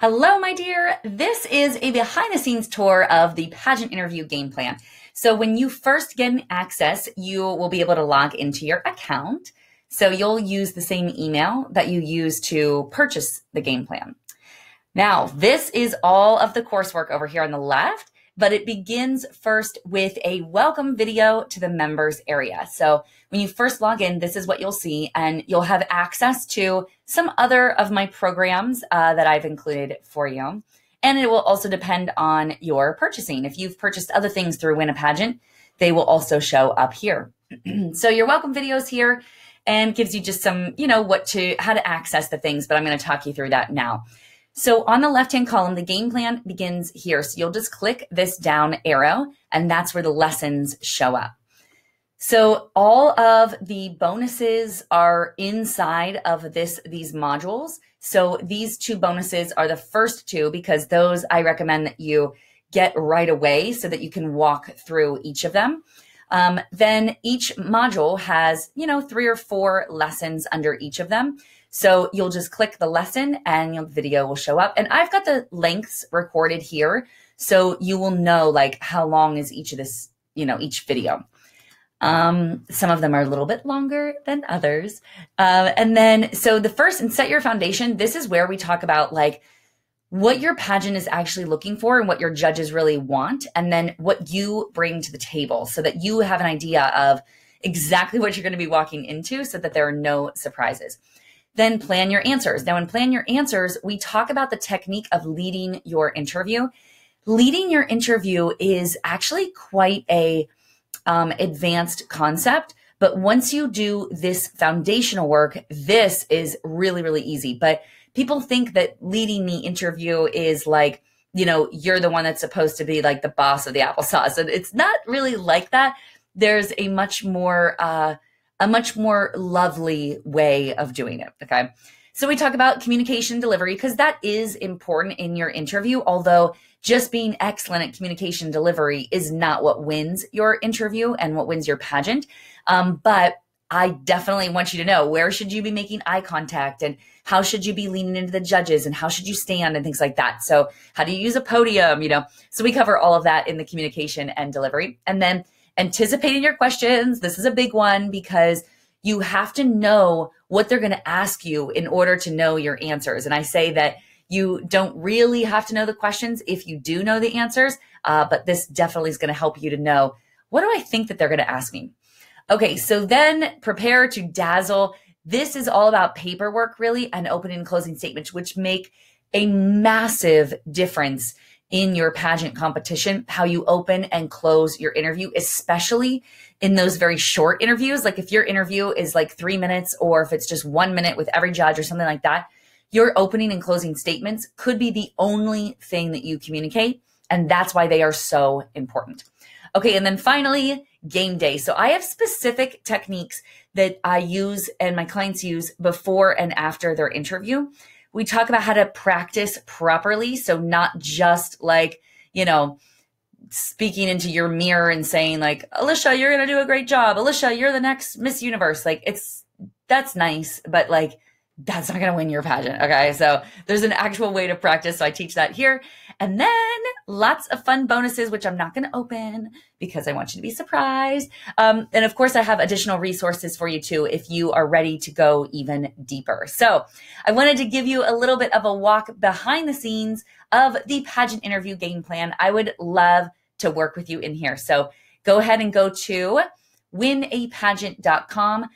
Hello, my dear. This is a behind the scenes tour of the pageant interview game plan. So when you first get access, you will be able to log into your account. So you'll use the same email that you use to purchase the game plan. Now, this is all of the coursework over here on the left, but it begins first with a welcome video to the members area. So when you first log in, this is what you'll see, and you'll have access to some other of my programs that I've included for you. And it will also depend on your purchasing. If you've purchased other things through Win a Pageant, they will also show up here. So your welcome video is here and gives you just some, how to access the things, but I'm going to talk you through that now. So on the left-hand column, the game plan begins here. So you'll just click this down arrow, and that's where the lessons show up. So all of the bonuses are inside of these modules. So these two bonuses are the first two because those I recommend that you get right away so that you can walk through each of them. Then each module has, 3 or 4 lessons under each of them. So you'll just click the lesson and your video will show up. And I've got the lengths recorded here. So you will know like how long is each of this, each video. Some of them are a little bit longer than others. And then, so the first and set your foundation, this is where we talk about like what your pageant is actually looking for and what your judges really want. And then what you bring to the table so that you have an idea of exactly what you're going to be walking into so that there are no surprises. Then plan your answers. Now in plan your answers, we talk about the technique of leading your interview. Leading your interview is actually quite a advanced concept, but once you do this foundational work, this is really, really easy. But people think that leading the interview is like, you're the one that's supposed to be like the boss of the applesauce. And it's not really like that. There's a much more lovely way of doing it. Okay. So we talk about communication delivery because that is important in your interview, although just being excellent at communication delivery is not what wins your interview and what wins your pageant. But I definitely want you to know, where should you be making eye contact and how should you be leaning into the judges and how should you stand and things like that. So how do you use a podium, So we cover all of that in the communication and delivery. And then anticipating your questions. This is a big one because you have to know what they're going to ask you in order to know your answers. And I say that you don't really have to know the questions if you do know the answers, but this definitely is going to help you to know, what do I think that they're going to ask me? Okay, so then prepare to dazzle. This is all about paperwork, really, and opening and closing statements, which make a massive difference in your pageant competition, how you open and close your interview, especially in those very short interviews. Like if your interview is like 3 minutes, or if it's just 1 minute with every judge or something like that, your opening and closing statements could be the only thing that you communicate. And that's why they are so important. Okay. And then finally, game day. So I have specific techniques that I use and my clients use before and after their interview. We talk about how to practice properly. So not just like, speaking into your mirror and saying like, Alycia, you're going to do a great job. Alycia, you're the next Miss Universe. Like that's nice, but like, that's not going to win your pageant. Okay. So there's an actual way to practice. So I teach that here. And then lots of fun bonuses, which I'm not going to open because I want you to be surprised. And of course I have additional resources for you too, if you are ready to go even deeper. So I wanted to give you a little bit of a walk behind the scenes of the pageant interview game plan. I would love to work with you in here. So go ahead and go to winapageant.com.